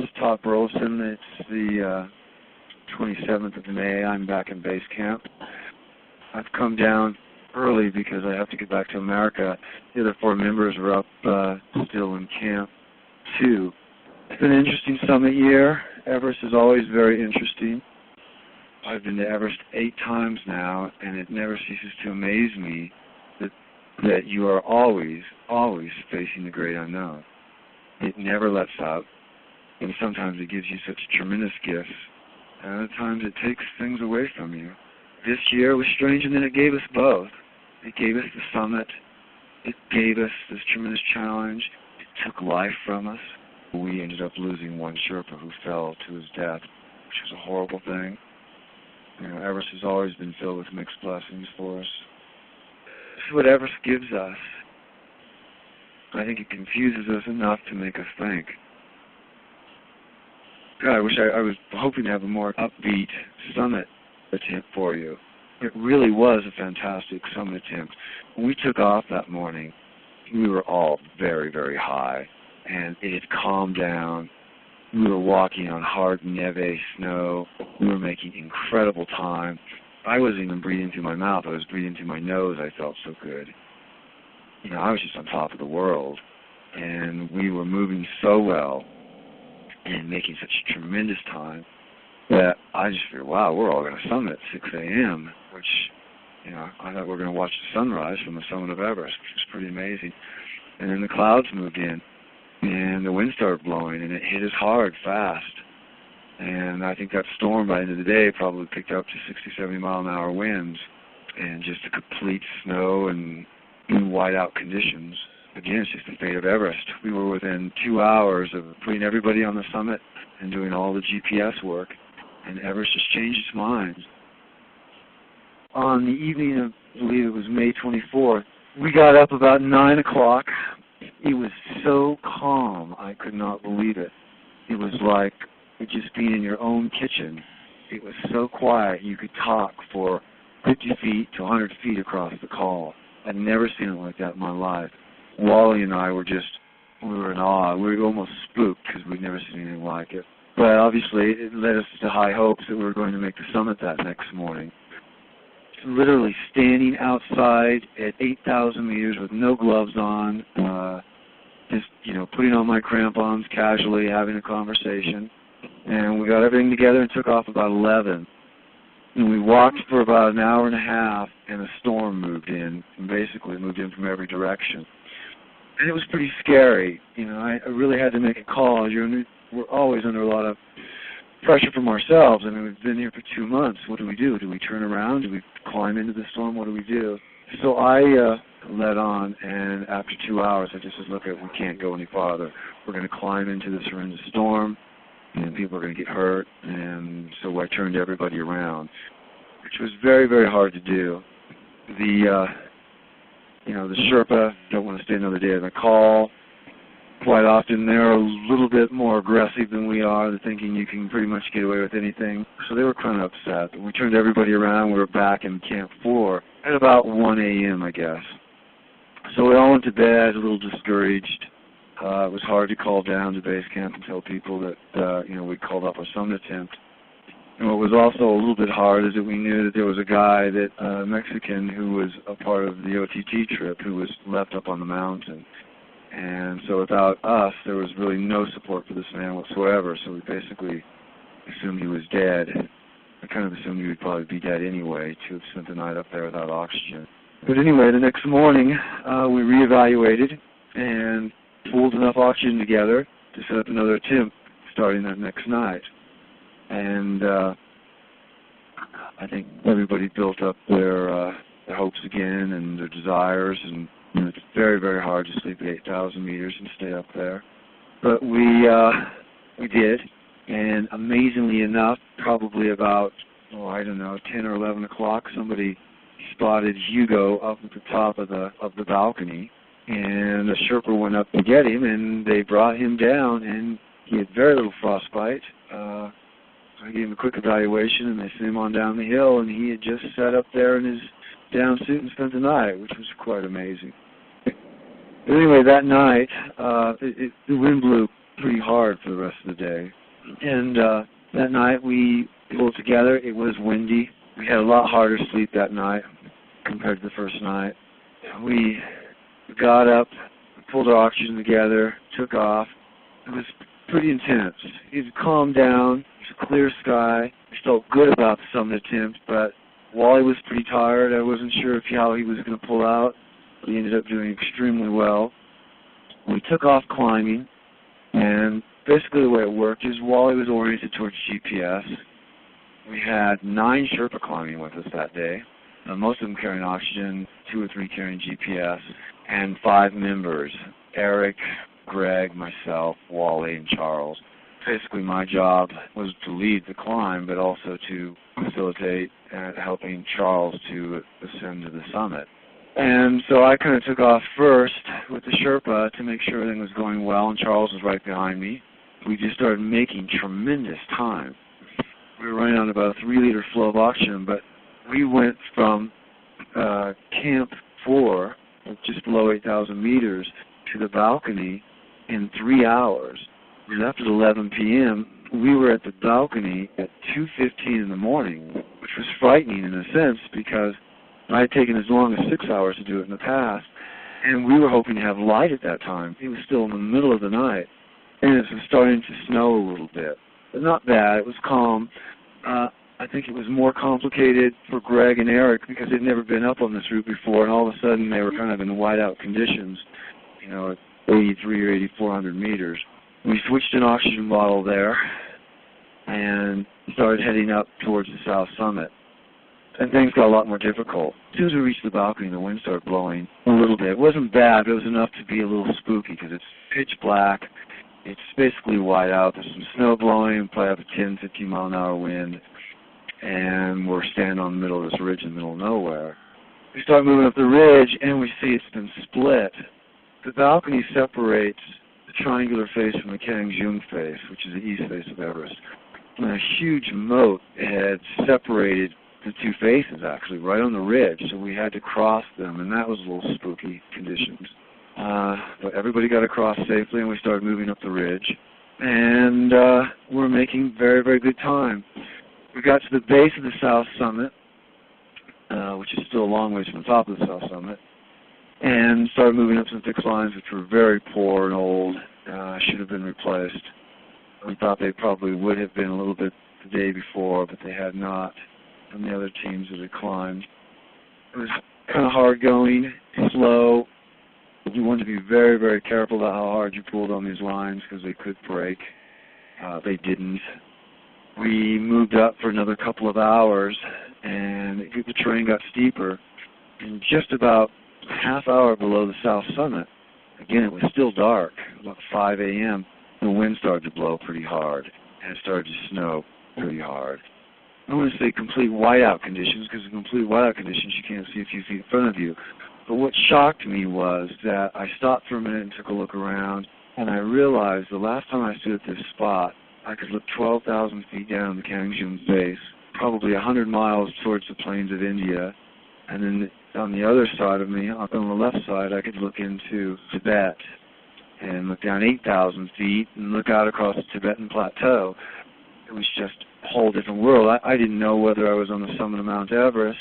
is Todd Burleson. It's the 27th of May. I'm back in base camp. I've come down early because I have to get back to America. The other 4 members are up still in camp, too. It's been an interesting summit year. Everest is always very interesting. I've been to Everest 8 times now, and it never ceases to amaze me that you are always facing the great unknown. It never lets up, and sometimes it gives you such tremendous gifts, and at times it takes things away from you. This year was strange, and then it gave us both. It gave us the summit. It gave us this tremendous challenge. It took life from us. We ended up losing one Sherpa who fell to his death, which was a horrible thing. You know, Everest has always been filled with mixed blessings for us. This is what Everest gives us. I think it confuses us enough to make us think. God, I wish I was hoping to have a more upbeat summit attempt for you. It really was a fantastic summit attempt. When we took off that morning, we were all very, very high, and it had calmed down. We were walking on hard neve snow. We were making incredible time. I wasn't even breathing through my mouth. I was breathing through my nose. I felt so good. You know, I was just on top of the world, and we were moving so well and making such tremendous time that I just figured, wow, we're all going to summit at 6 a.m., which, you know, I thought we were going to watch the sunrise from the summit of Everest, which was pretty amazing. And then the clouds moved in, and the wind started blowing, and it hit us hard, fast. And I think that storm, by the end of the day, probably picked up to 60, 70-mile-an-hour winds, and just a complete snow and whiteout conditions. Again, it's just the fate of Everest. We were within 2 hours of putting everybody on the summit and doing all the GPS work, and Everest just changed its mind. On the evening of, I believe it was May 24th, we got up about 9 o'clock. It was so calm, I could not believe it. It was like just being in your own kitchen. It was so quiet, you could talk for 50 feet to 100 feet across the call. I'd never seen it like that in my life. Wally and I were in awe. We were almost spooked because we'd never seen anything like it. But obviously, it led us to high hopes that we were going to make the summit that next morning. Literally standing outside at 8,000 meters with no gloves on, just, you know, putting on my crampons casually, having a conversation. And we got everything together and took off about 11. And we walked for about an hour and a half, and a storm moved in, and basically moved in from every direction. And it was pretty scary. You know, I really had to make a call. We're always under a lot of pressure from ourselves. I mean, we've been here for 2 months. What do we do? Do we turn around? Do we climb into the storm? What do we do? So I led on, and after 2 hours, I just said, look, we can't go any farther. We're going to climb into this horrendous storm, and people are going to get hurt. And so I turned everybody around, which was very, very hard to do. The Sherpa don't want to stay another day on the call. Quite often they're a little bit more aggressive than we are. They're thinking you can pretty much get away with anything. So they were kind of upset. We turned everybody around. We were back in Camp 4 at about 1 a.m., I guess. So we all went to bed a little discouraged. It was hard to call down to base camp and tell people that, we'd called off our summit attempt. And what was also a little bit hard is that we knew that there was a guy, a Mexican, who was a part of the OTT trip, who was left up on the mountain. And so without us, there was really no support for this man whatsoever, so we basically assumed he was dead. I kind of assumed he would probably be dead anyway, to have spent the night up there without oxygen. But anyway, the next morning, we reevaluated and pulled enough oxygen together to set up another attempt starting that next night. And I think everybody built up their hopes again and their desires, and it's very, very hard to sleep at 8,000 meters and stay up there. But we did, and amazingly enough, probably about, 10 or 11 o'clock, somebody spotted Hugo up at the top of the balcony, and the Sherpa went up to get him, and they brought him down, and he had very little frostbite. I gave him a quick evaluation, and they sent him on down the hill, and he had just sat up there in his down suit and spent the night, which was quite amazing. But anyway, that night, the wind blew pretty hard for the rest of the day. And that night we pulled together. It was windy. We had a lot harder sleep that night compared to the first night. We got up, pulled our oxygen together, took off. It was pretty intense. It had calmed down. It was a clear sky. We felt good about the summit attempt, but Wally was pretty tired. I wasn't sure how he was going to pull out. He ended up doing extremely well. We took off climbing, and basically the way it worked is Wally was oriented towards GPS. We had 9 Sherpa climbing with us that day, most of them carrying oxygen, 2 or 3 carrying GPS, and 5 members, Eric, Greg, myself, Wally, and Charles. Basically my job was to lead the climb, but also to facilitate helping Charles to ascend to the summit. And so I kind of took off first with the Sherpa to make sure everything was going well, and Charles was right behind me. We just started making tremendous time. We were running on about a 3-liter flow of oxygen, but we went from Camp 4, just below 8,000 meters, to the balcony in 3 hours. We left at 11 p.m. We were at the balcony at 2:15 in the morning, which was frightening in a sense because I had taken as long as 6 hours to do it in the past, and we were hoping to have light at that time. It was still in the middle of the night, and it was starting to snow a little bit. But not bad. It was calm. I think it was more complicated for Greg and Eric because they'd never been up on this route before, and all of a sudden they were kind of in whiteout conditions, at 83 or 8,400 meters. We switched an oxygen bottle there and started heading up towards the south summit. And things got a lot more difficult. As soon as we reached the balcony, the wind started blowing a little bit. It wasn't bad, but it was enough to be a little spooky because it's pitch black. It's basically white out. There's some snow blowing, probably have a 10, 15 mile an hour wind. And we're standing on the middle of this ridge in the middle of nowhere. We start moving up the ridge, and we see it's been split. The balcony separates the triangular face from the Kangjung face, which is the east face of Everest. And a huge moat had separated the 2 faces, actually, right on the ridge, so we had to cross them, and that was a little spooky conditions. But everybody got across safely, and we started moving up the ridge, and we're making very, very good time. We got to the base of the south summit, which is still a long ways from the top of the south summit, and started moving up some fixed lines, which were very poor and old, should have been replaced. We thought they probably would have been a little bit the day before, but they had not, and the other teams that had climbed. It was kind of hard going, slow. You wanted to be very, very careful about how hard you pulled on these lines because they could break. They didn't. We moved up for another couple of hours, and the terrain got steeper. And just about a half hour below the south summit, again, it was still dark, about 5 a.m., the wind started to blow pretty hard, and it started to snow pretty hard. I want to say complete whiteout conditions, because in complete whiteout conditions, you can't see a few feet in front of you. But what shocked me was that I stopped for a minute and took a look around, and I realized the last time I stood at this spot, I could look 12,000 feet down the Kangjung base, probably 100 miles towards the plains of India, and then on the other side of me, on the left side, I could look into Tibet and look down 8,000 feet and look out across the Tibetan plateau. It was just a whole different world. I didn't know whether I was on the summit of Mount Everest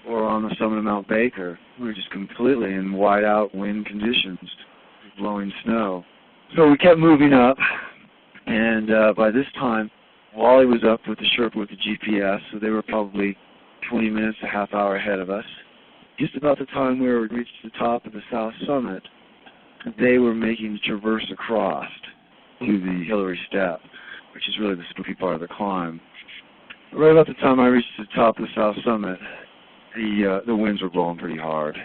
or on the summit of Mount Baker. We were just completely in whiteout wind conditions, blowing snow. So we kept moving up. And by this time, Wally was up with the Sherpa with the GPS, so they were probably 20 minutes, a half hour ahead of us. Just about the time we reached the top of the south summit, they were making the traverse across to the Hillary Step, which is really the spooky part of the climb. Right about the time I reached the top of the south summit, the winds were blowing pretty hard.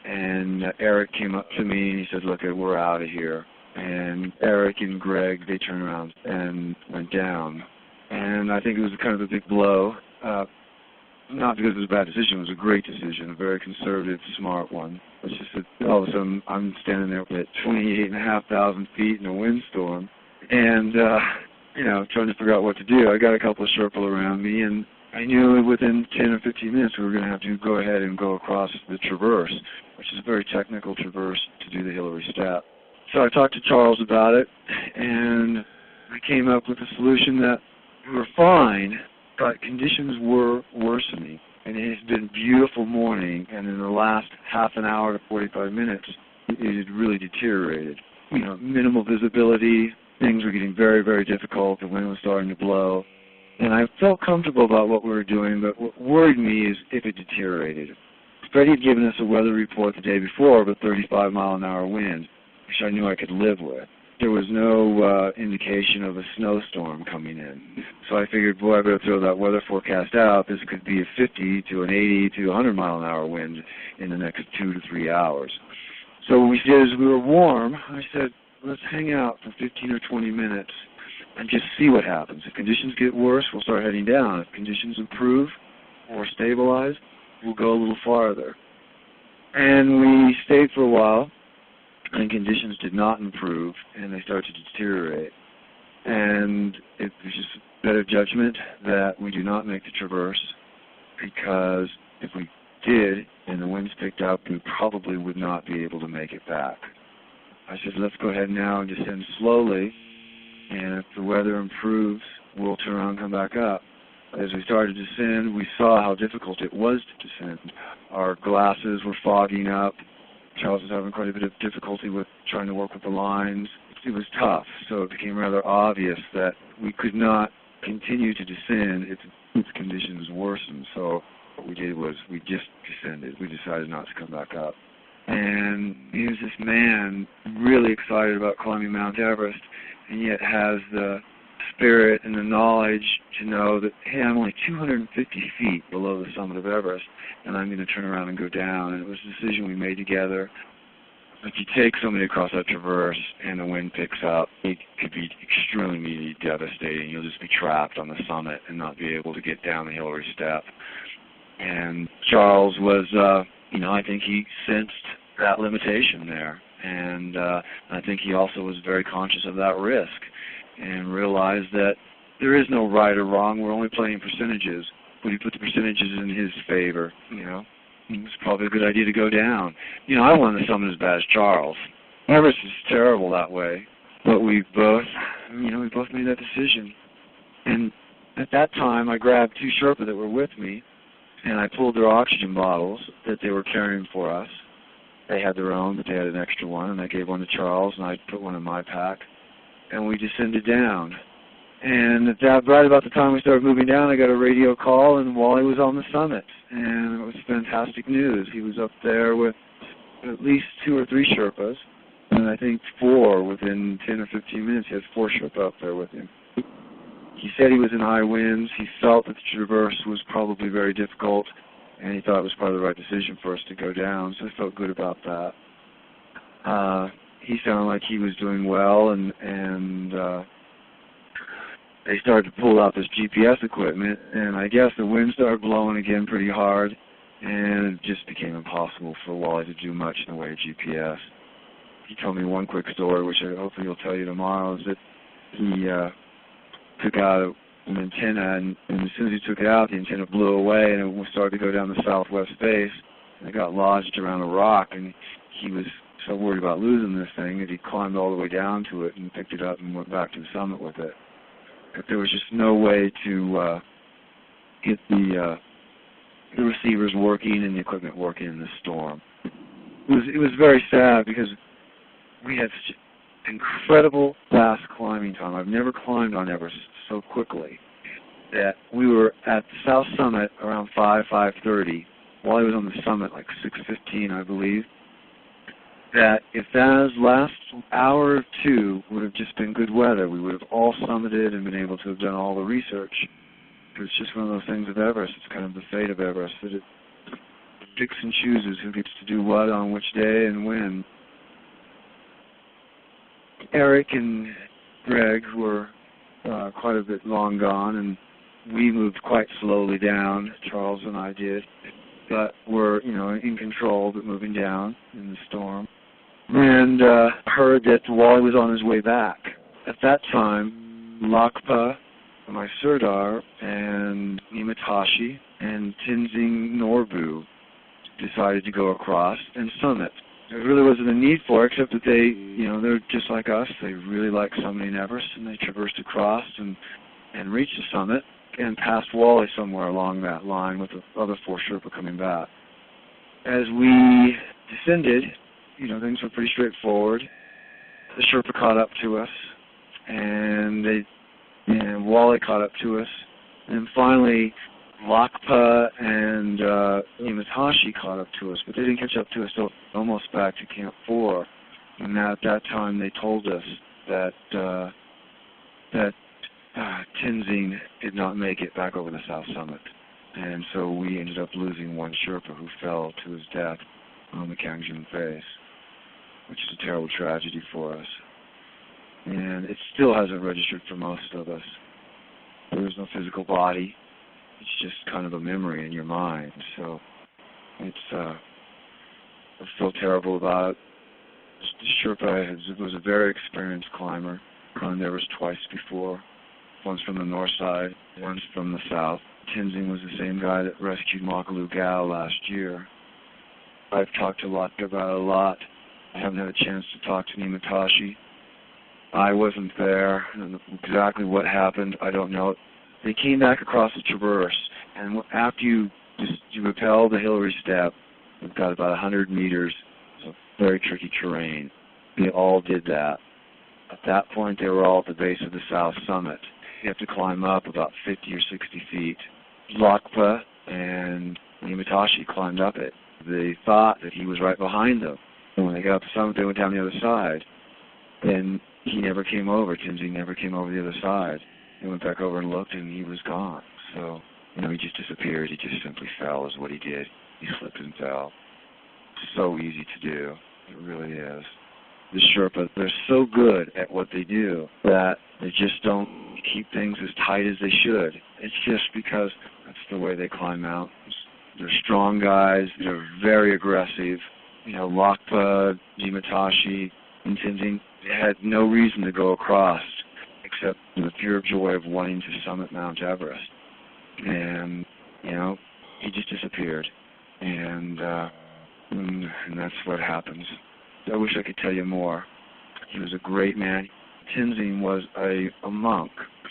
And Eric came up to me and he said, "Look, we're out of here." And Eric and Greg, they turned around and went down. And I think it was kind of a big blow. Not because it was a bad decision, it was a great decision, a very conservative, smart one. It's just that all of a sudden I'm standing there at 28,500 feet in a windstorm and, trying to figure out what to do. I got a couple of Sherpa around me, and I knew within 10 or 15 minutes we were going to have to go ahead and go across the traverse, which is a very technical traverse to do the Hillary Step. So I talked to Charles about it, and we came up with a solution that we were fine, but conditions were worsening. And it had been a beautiful morning, and in the last half an hour to 45 minutes, it had really deteriorated. Minimal visibility, things were getting very, very difficult, the wind was starting to blow. And I felt comfortable about what we were doing, but what worried me is if it deteriorated. Freddie had given us a weather report the day before of a 35-mile-an-hour wind, which I knew I could live with. There was no indication of a snowstorm coming in. So I figured, boy, I better throw that weather forecast out. This could be a 50 to an 80 to 100-mile-an-hour wind in the next 2 to 3 hours. So what we did is we were warm. I said, let's hang out for 15 or 20 minutes and just see what happens. If conditions get worse, we'll start heading down. If conditions improve or stabilize, we'll go a little farther. And we stayed for a while, and conditions did not improve, and they started to deteriorate. And it was just better judgment that we do not make the traverse, because if we did and the winds picked up, we probably would not be able to make it back. I said, let's go ahead now and descend slowly, and if the weather improves, we'll turn around and come back up. As we started to descend, we saw how difficult it was to descend. Our glasses were fogging up. Charles was having quite a bit of difficulty with trying to work with the lines. It was tough, so it became rather obvious that we could not continue to descend if conditions worsened. So what we did was we just descended. We decided not to come back up. And he was this man really excited about climbing Mount Everest, and yet has the spirit and the knowledge to know that, hey, I'm only 250 feet below the summit of Everest, and I'm going to turn around and go down. And it was a decision we made together. If you take somebody across that traverse and the wind picks up, it could be extremely devastating. You'll just be trapped on the summit and not be able to get down the hill or step. And Charles was, I think he sensed that limitation there. And I think he also was very conscious of that risk and realized that there is no right or wrong. We're only playing percentages. But he put the percentages in his favor, It was probably a good idea to go down. I wanted the summit as bad as Charles. Everest is terrible that way. But we both made that decision. And at that time, I grabbed two Sherpa that were with me, and I pulled their oxygen bottles that they were carrying for us. They had their own, but they had an extra one, and I gave one to Charles, and I put one in my pack. And we descended down. And right about the time we started moving down, I got a radio call, and Wally was on the summit. And it was fantastic news. He was up there with at least 2 or 3 Sherpas, and I think 4 within 10 or 15 minutes. He had 4 Sherpa up there with him. He said he was in high winds. He felt that the traverse was probably very difficult, and he thought it was probably the right decision for us to go down, so I felt good about that. He sounded like he was doing well, and they started to pull out this GPS equipment, and I guess the wind started blowing again pretty hard, and it just became impossible for Wally to do much in the way of GPS. He told me one quick story, which hopefully he'll tell you tomorrow, is that he took out an antenna, and as soon as he took it out, the antenna blew away, and it started to go down the southwest face, and it got lodged around a rock, and he was so worried about losing this thing that he climbed all the way down to it and picked it up and went back to the summit with it. But there was just no way to get the receivers working and the equipment working in the storm. It was very sad because we had such incredible fast climbing time. I've never climbed on Everest so quickly. That we were at the south summit around 5:30. While I was on the summit like 6:15, I believe. That if that last hour or two would have just been good weather, we would have all summited and been able to have done all the research. It's just one of those things with Everest. It's kind of the fate of Everest, that it picks and chooses who gets to do what on which day and when. Eric and Greg were quite a bit long gone, and we moved quite slowly down. Charles and I did, but were in control, but moving down in the storm. And heard that Wally was on his way back. At that time, Lakpa, my Sirdar, and Nimatashi, and Tenzing Norbu decided to go across and summit. There really wasn't a need for it, except that they're just like us. They really like summiting Everest, and they traversed across and reached the summit and passed Wally somewhere along that line with the other 4 Sherpa coming back. As we descended, things were pretty straightforward. The Sherpa caught up to us, and Wally caught up to us, and finally Lakpa and Imatashi caught up to us, but they didn't catch up to us till almost back to Camp 4. And at that time, they told us that Tenzing did not make it back over the South Summit, and so we ended up losing 1 Sherpa who fell to his death on the Kangjun face, which is a terrible tragedy for us. And it still hasn't registered for most of us. There is no physical body. It's just kind of a memory in your mind. So I feel terrible about it. The Sherpa was a very experienced climber. Climbed Everest twice before. Once from the north side, once from the south. Tenzing was the same guy that rescued Makalu Gao last year. I've talked to Latka about it a lot. I haven't had a chance to talk to Nimatashi. I wasn't there. I don't know exactly what happened. I don't know. They came back across the traverse, and after you rappel the Hillary Step, we've got about 100 meters of very tricky terrain. They all did that. At that point, they were all at the base of the South Summit. You have to climb up about 50 or 60 feet. Lakpa and Nimatashi climbed up it. They thought that he was right behind them. And when they got up the summit, they went down the other side. And he never came over. Tenzing never came over the other side. They went back over and looked, and he was gone. So, he just disappeared. He just simply fell is what he did. He slipped and fell. So easy to do. It really is. The Sherpa, they're so good at what they do that they just don't keep things as tight as they should. It's just because that's the way they climb mountains. They're strong guys. They're very aggressive. Lakpa, Nimatashi, and Tenzing had no reason to go across except the pure joy of wanting to summit Mount Everest. And, he just disappeared. And that's what happens. I wish I could tell you more. He was a great man. Tenzing was a monk,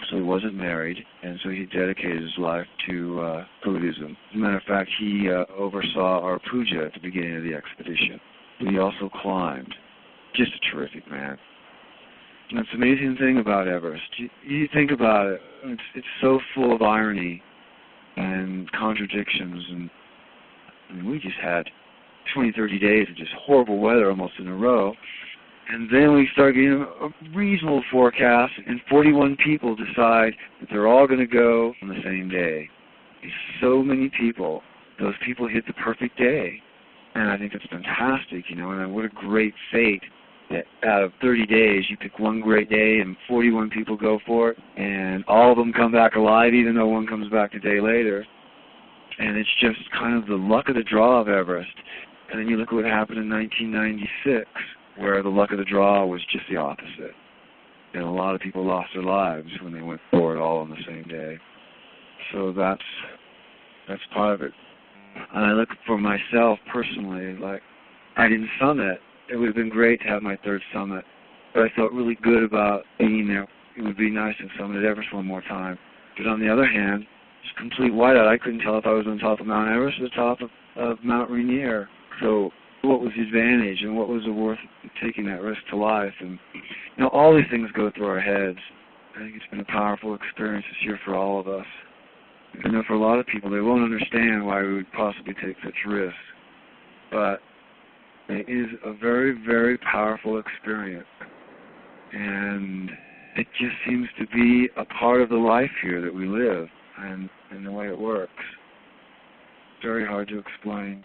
so he wasn't married, and so he dedicated his life to Buddhism. As a matter of fact, he oversaw our puja at the beginning of the expedition. But he also climbed. Just a terrific man. And that's the amazing thing about Everest. You think about it, it's so full of irony and contradictions, and we just had 20, 30 days of just horrible weather almost in a row. And then we start getting a reasonable forecast, and 41 people decide that they're all going to go on the same day. So many people. Those people hit the perfect day. And I think that's fantastic, and what a great fate that out of 30 days you pick one great day and 41 people go for it, and all of them come back alive even though one comes back a day later. And it's just kind of the luck of the draw of Everest. And then you look at what happened in 1996, where the luck of the draw was just the opposite. And a lot of people lost their lives when they went for it all on the same day. So that's part of it. And I look for myself personally, like, I didn't summit. It would have been great to have my 3rd summit, but I felt really good about being there. It would be nice to summit Everest one more time. But on the other hand, it's complete whiteout. I couldn't tell if I was on top of Mount Everest or the top of Mount Rainier. So what was the advantage, and what was it worth taking that risk to life? And, all these things go through our heads. I think it's been a powerful experience this year for all of us. I know for a lot of people, they won't understand why we would possibly take such risks. But it is a very, very powerful experience. And it just seems to be a part of the life here that we live and the way it works. Very hard to explain.